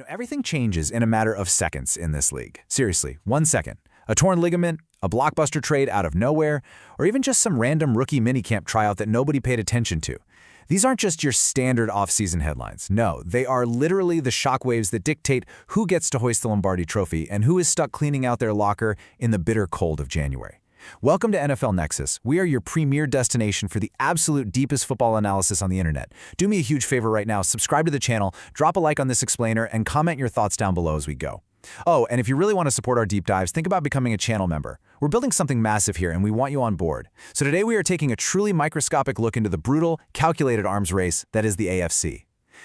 Everything changes in a matter of seconds in this league. Seriously, 1 second. A torn ligament, a blockbuster trade out of nowhere, or even just some random rookie minicamp tryout that nobody paid attention to. These aren't just your standard off-season headlines. No, they are literally the shockwaves that dictate who gets to hoist the Lombardi Trophy and who is stuck cleaning out their locker in the bitter cold of January. Welcome to NFL Nexus. We are your premier destination for the absolute deepest football analysis on the internet. Do me a huge favor right now, subscribe to the channel, drop a like on this explainer, and comment your thoughts down below as we go. Oh, and if you really want to support our deep dives, think about becoming a channel member. We're building something massive here, and we want you on board. So today we are taking a truly microscopic look into the brutal, calculated arms race that is the AFC.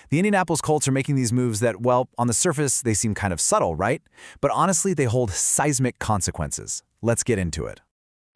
The Indianapolis Colts are making these moves that, well, on the surface, they seem kind of subtle, right? But honestly, they hold seismic consequences. Let's get into it.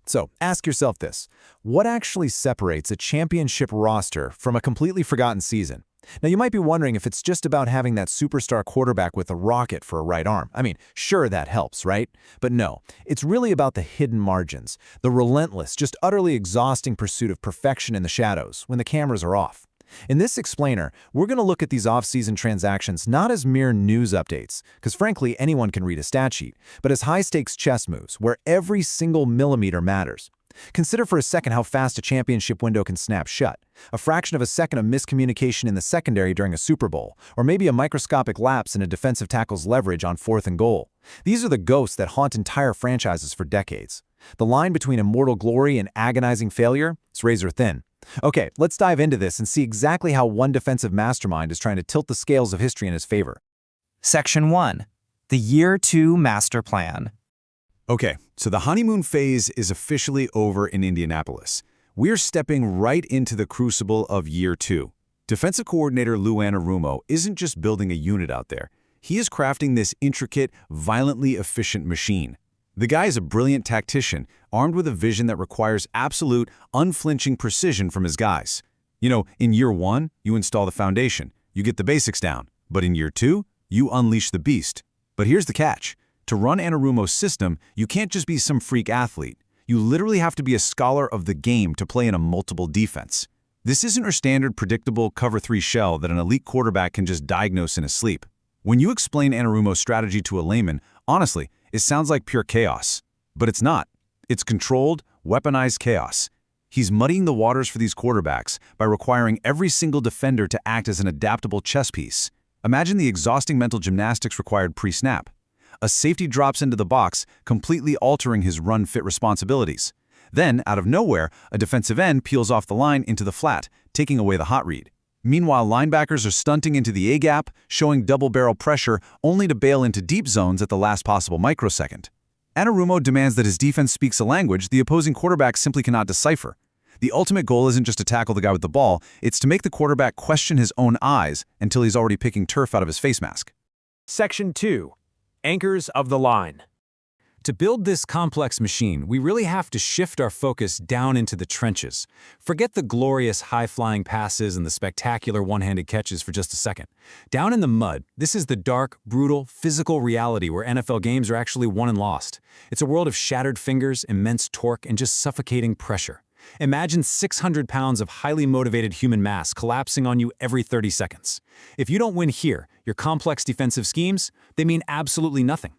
So, ask yourself this. What actually separates a championship roster from a completely forgotten season? Now, you might be wondering if it's just about having that superstar quarterback with a rocket for a right arm. I mean, sure, that helps, right? But no, it's really about the hidden margins, the relentless, just utterly exhausting pursuit of perfection in the shadows when the cameras are off. In this explainer, we're going to look at these off-season transactions not as mere news updates, because frankly, anyone can read a stat sheet, but as high-stakes chess moves, where every single millimeter matters. Consider for a second how fast a championship window can snap shut. A fraction of a second of miscommunication in the secondary during a Super Bowl, or maybe a microscopic lapse in a defensive tackle's leverage on 4th and goal. These are the ghosts that haunt entire franchises for decades. The line between immortal glory and agonizing failure is razor thin. Okay, let's dive into this and see exactly how one defensive mastermind is trying to tilt the scales of history in his favor. Section 1. The Year 2 Master Plan. Okay, so the honeymoon phase is officially over in Indianapolis. We're stepping right into the crucible of Year 2. Defensive coordinator Lou Anarumo isn't just building a unit out there. He is crafting this intricate, violently efficient machine. The guy is a brilliant tactician, armed with a vision that requires absolute, unflinching precision from his guys. In Year 1, you install the foundation. You get the basics down. But in Year 2, you unleash the beast. But here's the catch. To run Anarumo's system, you can't just be some freak athlete. You literally have to be a scholar of the game to play in a multiple defense. This isn't your standard predictable cover 3 shell that an elite quarterback can just diagnose in his sleep. When you explain Anarumo's strategy to a layman, honestly, it sounds like pure chaos. But it's not. It's controlled, weaponized chaos. He's muddying the waters for these quarterbacks by requiring every single defender to act as an adaptable chess piece. Imagine the exhausting mental gymnastics required pre-snap. A safety drops into the box, completely altering his run-fit responsibilities. Then, out of nowhere, a defensive end peels off the line into the flat, taking away the hot read. Meanwhile, linebackers are stunting into the A-gap, showing double-barrel pressure only to bail into deep zones at the last possible microsecond. Anarumo demands that his defense speaks a language the opposing quarterback simply cannot decipher. The ultimate goal isn't just to tackle the guy with the ball, it's to make the quarterback question his own eyes until he's already picking turf out of his face mask. Section 2. Anchors of the line. To build this complex machine, we really have to shift our focus down into the trenches. Forget the glorious high-flying passes and the spectacular one-handed catches for just a second. Down in the mud, this is the dark, brutal, physical reality where NFL games are actually won and lost. It's a world of shattered fingers, immense torque, and just suffocating pressure. Imagine 600 pounds of highly motivated human mass collapsing on you every 30 seconds. If you don't win here, your complex defensive schemes, they mean absolutely nothing.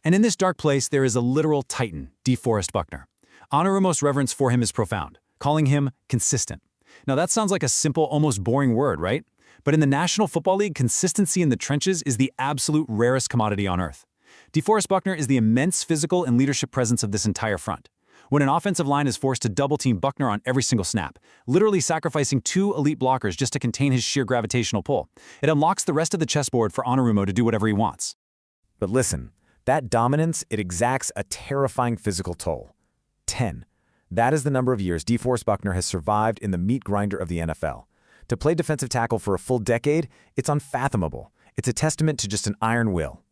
And in this dark place, there is a literal titan, DeForest Buckner. Anarumo's reverence for him is profound, calling him consistent. Now that sounds like a simple, almost boring word, right? But in the National Football League, consistency in the trenches is the absolute rarest commodity on earth. DeForest Buckner is the immense physical and leadership presence of this entire front. When an offensive line is forced to double-team Buckner on every single snap, literally sacrificing 2 elite blockers just to contain his sheer gravitational pull, it unlocks the rest of the chessboard for Anarumo to do whatever he wants. But listen. That dominance, it exacts a terrifying physical toll. 10. That is the number of years DeForest Buckner has survived in the meat grinder of the NFL. To play defensive tackle for a full decade, it's unfathomable. It's a testament to just an iron will.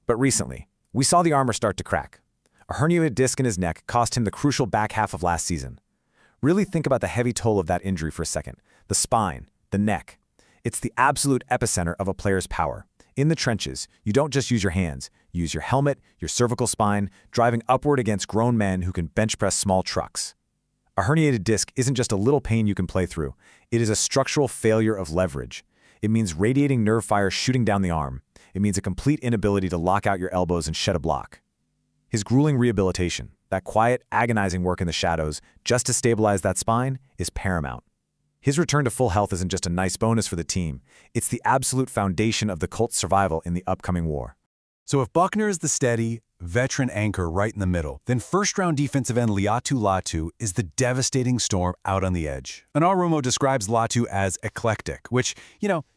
But recently, we saw the armor start to crack. A herniated disc in his neck cost him the crucial back half of last season. Really think about the heavy toll of that injury for a second. The spine, the neck. It's the absolute epicenter of a player's power. In the trenches, you don't just use your hands. You use your helmet, your cervical spine, driving upward against grown men who can bench press small trucks. A herniated disc isn't just a little pain you can play through. It is a structural failure of leverage. It means radiating nerve fire shooting down the arm. It means a complete inability to lock out your elbows and shed a block. His grueling rehabilitation, that quiet, agonizing work in the shadows just to stabilize that spine, is paramount. His return to full health isn't just a nice bonus for the team, it's the absolute foundation of the Colts' survival in the upcoming war. So if Buckner is the steady, veteran anchor right in the middle, then first-round defensive end Liatu Latu is the devastating storm out on the edge. Anarumo describes Latu as eclectic, which,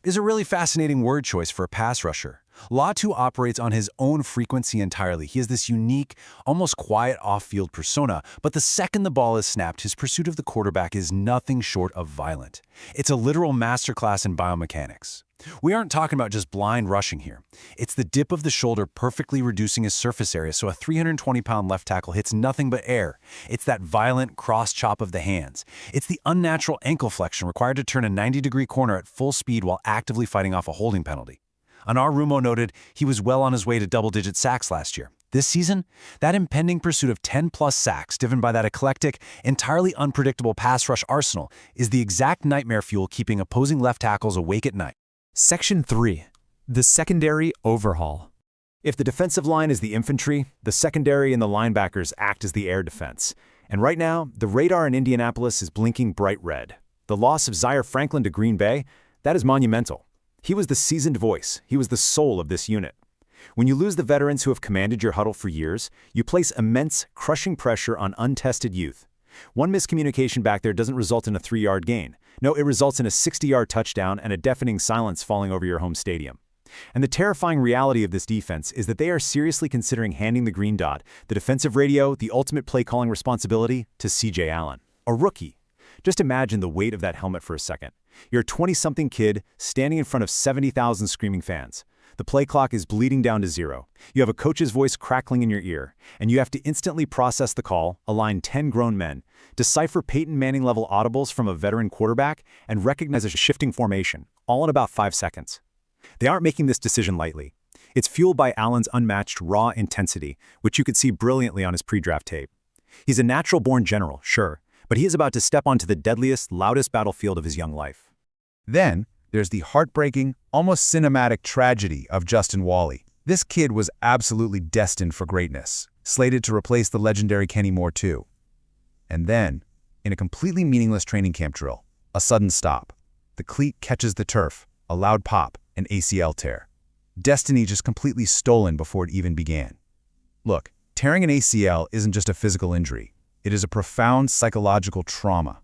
is a really fascinating word choice for a pass rusher. Latu operates on his own frequency entirely. He has this unique, almost quiet off-field persona, but the second the ball is snapped, his pursuit of the quarterback is nothing short of violent. It's a literal masterclass in biomechanics. We aren't talking about just blind rushing here. It's the dip of the shoulder perfectly reducing his surface area so a 320-pound left tackle hits nothing but air. It's that violent cross-chop of the hands. It's the unnatural ankle flexion required to turn a 90-degree corner at full speed while actively fighting off a holding penalty. Anarumo noted he was well on his way to double-digit sacks last year. This season, that impending pursuit of 10-plus sacks, driven by that eclectic, entirely unpredictable pass rush arsenal, is the exact nightmare fuel keeping opposing left tackles awake at night. Section 3. The secondary overhaul. If the defensive line is the infantry, the secondary and the linebackers act as the air defense. And right now, the radar in Indianapolis is blinking bright red. The loss of Zaire Franklin to Green Bay, that is monumental. He was the seasoned voice. He was the soul of this unit. When you lose the veterans who have commanded your huddle for years, you place immense, crushing pressure on untested youth. One miscommunication back there doesn't result in a 3-yard gain. No, it results in a 60-yard touchdown and a deafening silence falling over your home stadium. And the terrifying reality of this defense is that they are seriously considering handing the green dot, the defensive radio, the ultimate play-calling responsibility, to C.J. Allen, a rookie. Just imagine the weight of that helmet for a second. You're a 20-something kid standing in front of 70,000 screaming fans. The play clock is bleeding down to 0. You have a coach's voice crackling in your ear, and you have to instantly process the call, align 10 grown men, decipher Peyton Manning-level audibles from a veteran quarterback, and recognize a shifting formation, all in about 5 seconds. They aren't making this decision lightly. It's fueled by Allen's unmatched raw intensity, which you could see brilliantly on his pre-draft tape. He's a natural-born general, sure, but he is about to step onto the deadliest, loudest battlefield of his young life. Then, there's the heartbreaking, almost cinematic tragedy of Justin Wally. This kid was absolutely destined for greatness, slated to replace the legendary Kenny Moore too. And then, in a completely meaningless training camp drill, a sudden stop. The cleat catches the turf, a loud pop, an ACL tear. Destiny just completely stolen before it even began. Look, tearing an ACL isn't just a physical injury. It is a profound psychological trauma.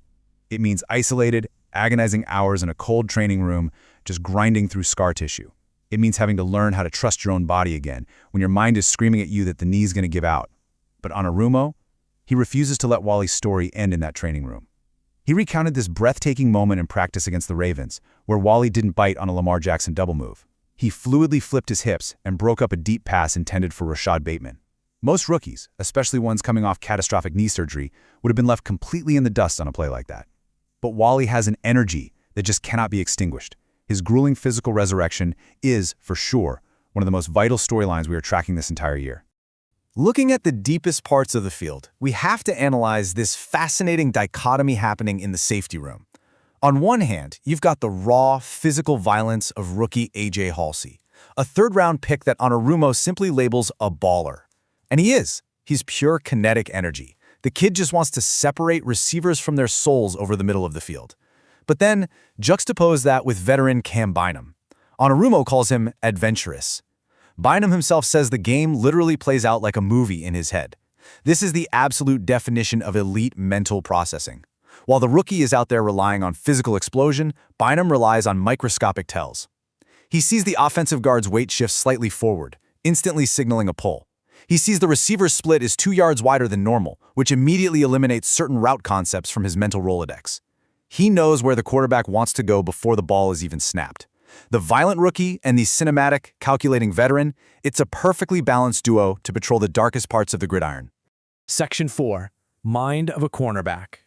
It means isolated, agonizing hours in a cold training room, just grinding through scar tissue. It means having to learn how to trust your own body again when your mind is screaming at you that the knee's going to give out. But Anarumo, he refuses to let Wally's story end in that training room. He recounted this breathtaking moment in practice against the Ravens, where Wally didn't bite on a Lamar Jackson double move. He fluidly flipped his hips and broke up a deep pass intended for Rashad Bateman. Most rookies, especially ones coming off catastrophic knee surgery, would have been left completely in the dust on a play like that. But Wally has an energy that just cannot be extinguished. His grueling physical resurrection is, for sure, one of the most vital storylines we are tracking this entire year. Looking at the deepest parts of the field, we have to analyze this fascinating dichotomy happening in the safety room. On one hand, you've got the raw, physical violence of rookie A.J. Halsey, a third-round pick that Anarumo simply labels a baller. And he is. He's pure kinetic energy. The kid just wants to separate receivers from their souls over the middle of the field. But then, juxtapose that with veteran Cam Bynum. Anarumo calls him adventurous. Bynum himself says the game literally plays out like a movie in his head. This is the absolute definition of elite mental processing. While the rookie is out there relying on physical explosion, Bynum relies on microscopic tells. He sees the offensive guard's weight shift slightly forward, instantly signaling a pull. He sees the receiver's split is 2 yards wider than normal, which immediately eliminates certain route concepts from his mental Rolodex. He knows where the quarterback wants to go before the ball is even snapped. The violent rookie and the cinematic, calculating veteran, it's a perfectly balanced duo to patrol the darkest parts of the gridiron. Section 4. Mind of a cornerback.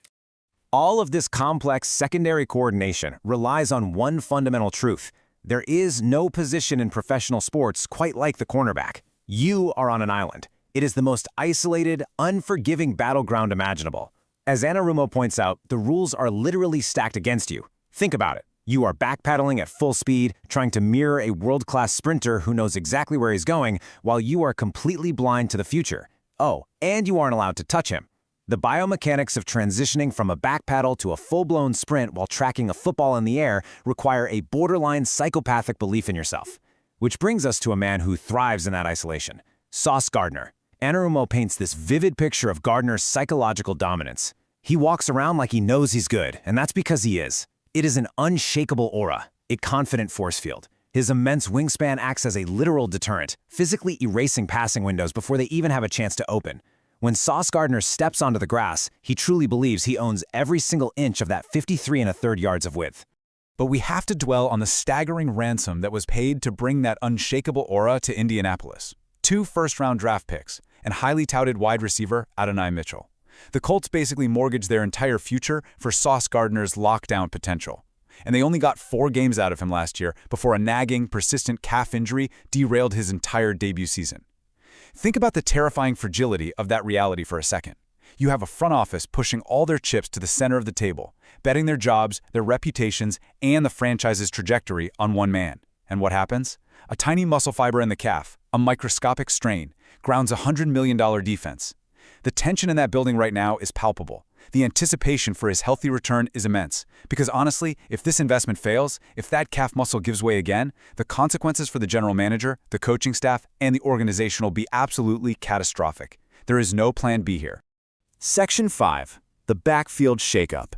All of this complex secondary coordination relies on one fundamental truth. There is no position in professional sports quite like the cornerback. You are on an island. It is the most isolated, unforgiving battleground imaginable. As Anarumo points out, the rules are literally stacked against you. Think about it. You are backpedaling at full speed, trying to mirror a world-class sprinter who knows exactly where he's going, while you are completely blind to the future. Oh, and you aren't allowed to touch him. The biomechanics of transitioning from a backpedal to a full-blown sprint while tracking a football in the air require a borderline psychopathic belief in yourself. Which brings us to a man who thrives in that isolation, Sauce Gardner. Anarumo paints this vivid picture of Gardner's psychological dominance. He walks around like he knows he's good, and that's because he is. It is an unshakable aura, a confident force field. His immense wingspan acts as a literal deterrent, physically erasing passing windows before they even have a chance to open. When Sauce Gardner steps onto the grass, he truly believes he owns every single inch of that 53 1/3 yards of width. But we have to dwell on the staggering ransom that was paid to bring that unshakable aura to Indianapolis. 2 first-round draft picks and highly touted wide receiver Adonai Mitchell. The Colts basically mortgaged their entire future for Sauce Gardner's lockdown potential. And they only got 4 games out of him last year before a nagging, persistent calf injury derailed his entire debut season. Think about the terrifying fragility of that reality for a second. You have a front office pushing all their chips to the center of the table, betting their jobs, their reputations, and the franchise's trajectory on one man. And what happens? A tiny muscle fiber in the calf, a microscopic strain, grounds a $100 million defense. The tension in that building right now is palpable. The anticipation for his healthy return is immense. Because honestly, if this investment fails, if that calf muscle gives way again, the consequences for the general manager, the coaching staff, and the organization will be absolutely catastrophic. There is no plan B here. Section 5. The Backfield Shakeup.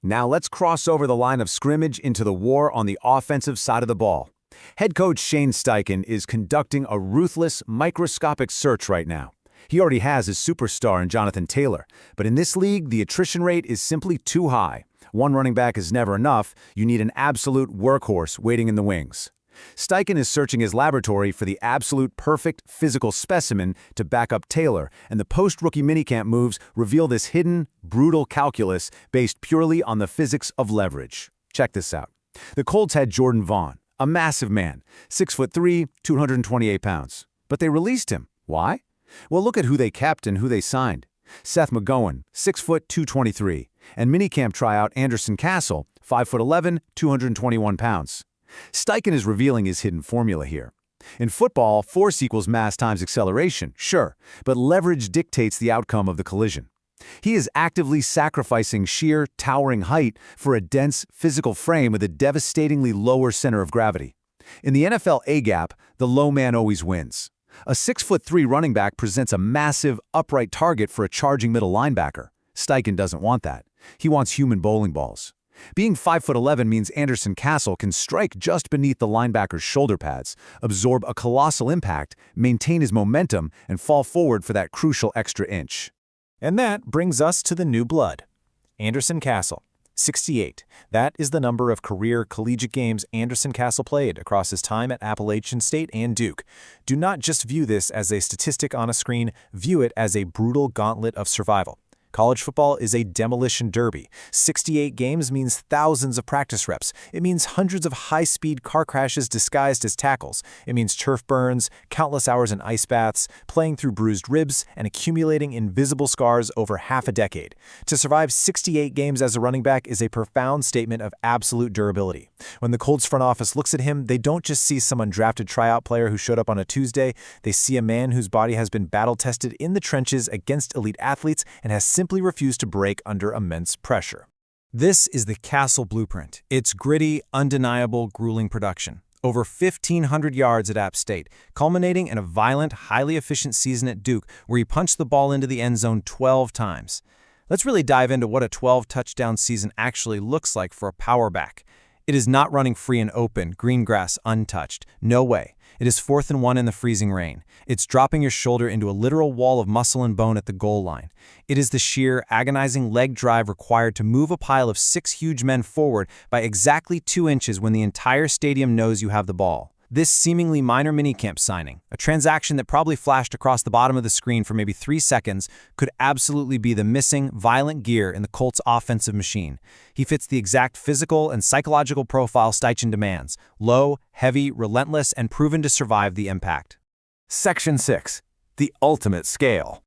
Now let's cross over the line of scrimmage into the war on the offensive side of the ball. Head coach Shane Steichen is conducting a ruthless, microscopic search right now. He already has his superstar in Jonathan Taylor, but in this league, the attrition rate is simply too high. One running back is never enough. You need an absolute workhorse waiting in the wings. Steichen is searching his laboratory for the absolute perfect physical specimen to back up Taylor, and the post-rookie minicamp moves reveal this hidden, brutal calculus based purely on the physics of leverage. Check this out. The Colts had Jordan Vaughn, a massive man, 6'3", 228 pounds. But they released him. Why? Well, look at who they kept and who they signed. Seth McGowan, 6 foot 223, and minicamp tryout Anderson Castle, 5'11", 221 pounds. Steichen is revealing his hidden formula here. In football, force equals mass times acceleration, sure, but leverage dictates the outcome of the collision. He is actively sacrificing sheer, towering height for a dense, physical frame with a devastatingly lower center of gravity. In the NFL A-gap, the low man always wins. A 6'3" running back presents a massive, upright target for a charging middle linebacker. Steichen doesn't want that. He wants human bowling balls. Being 5'11" means Anderson Castle can strike just beneath the linebacker's shoulder pads, absorb a colossal impact, maintain his momentum, and fall forward for that crucial extra inch. And that brings us to the new blood. Anderson Castle, 68. That is the number of career collegiate games Anderson Castle played across his time at Appalachian State and Duke. Do not just view this as a statistic on a screen, view it as a brutal gauntlet of survival. College football is a demolition derby. 68 games means thousands of practice reps. It means hundreds of high-speed car crashes disguised as tackles. It means turf burns, countless hours in ice baths, playing through bruised ribs, and accumulating invisible scars over half a decade. To survive 68 games as a running back is a profound statement of absolute durability. When the Colts front office looks at him, they don't just see some undrafted tryout player who showed up on a Tuesday. They see a man whose body has been battle-tested in the trenches against elite athletes and has simply refused to break under immense pressure. This is the Castle blueprint. It's gritty, undeniable, grueling production. Over 1,500 yards at App State, culminating in a violent, highly efficient season at Duke where he punched the ball into the end zone 12 times. Let's really dive into what a 12-touchdown season actually looks like for a power back. It is not running free and open, green grass untouched. No way. It is 4th and 1 in the freezing rain. It's dropping your shoulder into a literal wall of muscle and bone at the goal line. It is the sheer, agonizing leg drive required to move a pile of 6 huge men forward by exactly 2 inches when the entire stadium knows you have the ball. This seemingly minor minicamp signing, a transaction that probably flashed across the bottom of the screen for maybe 3 seconds, could absolutely be the missing, violent gear in the Colts' offensive machine. He fits the exact physical and psychological profile Steichen demands: low, heavy, relentless, and proven to survive the impact. Section 6. The ultimate scale.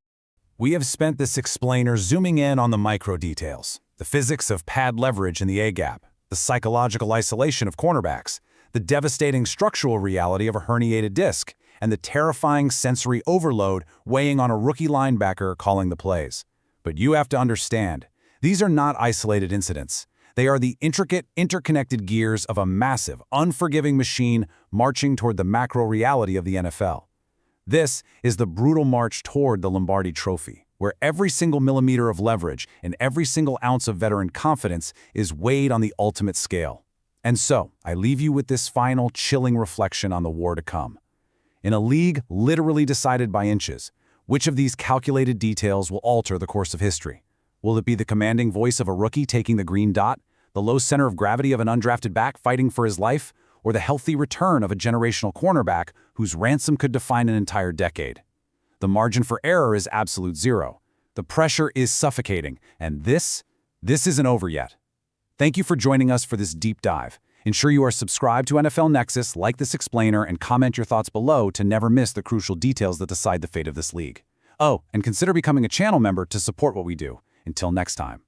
We have spent this explainer zooming in on the micro details, the physics of pad leverage in the A-gap, the psychological isolation of cornerbacks, the devastating structural reality of a herniated disc, and the terrifying sensory overload weighing on a rookie linebacker calling the plays. But you have to understand, these are not isolated incidents. They are the intricate, interconnected gears of a massive, unforgiving machine marching toward the macro reality of the NFL. This is the brutal march toward the Lombardi Trophy, where every single millimeter of leverage and every single ounce of veteran confidence is weighed on the ultimate scale. And so, I leave you with this final, chilling reflection on the war to come. In a league literally decided by inches, which of these calculated details will alter the course of history? Will it be the commanding voice of a rookie taking the green dot, the low center of gravity of an undrafted back fighting for his life, or the healthy return of a generational cornerback whose ransom could define an entire decade? The margin for error is absolute zero. The pressure is suffocating, and this isn't over yet. Thank you for joining us for this deep dive. Ensure you are subscribed to NFL Nexus, like this explainer, and comment your thoughts below to never miss the crucial details that decide the fate of this league. Oh, and consider becoming a channel member to support what we do. Until next time.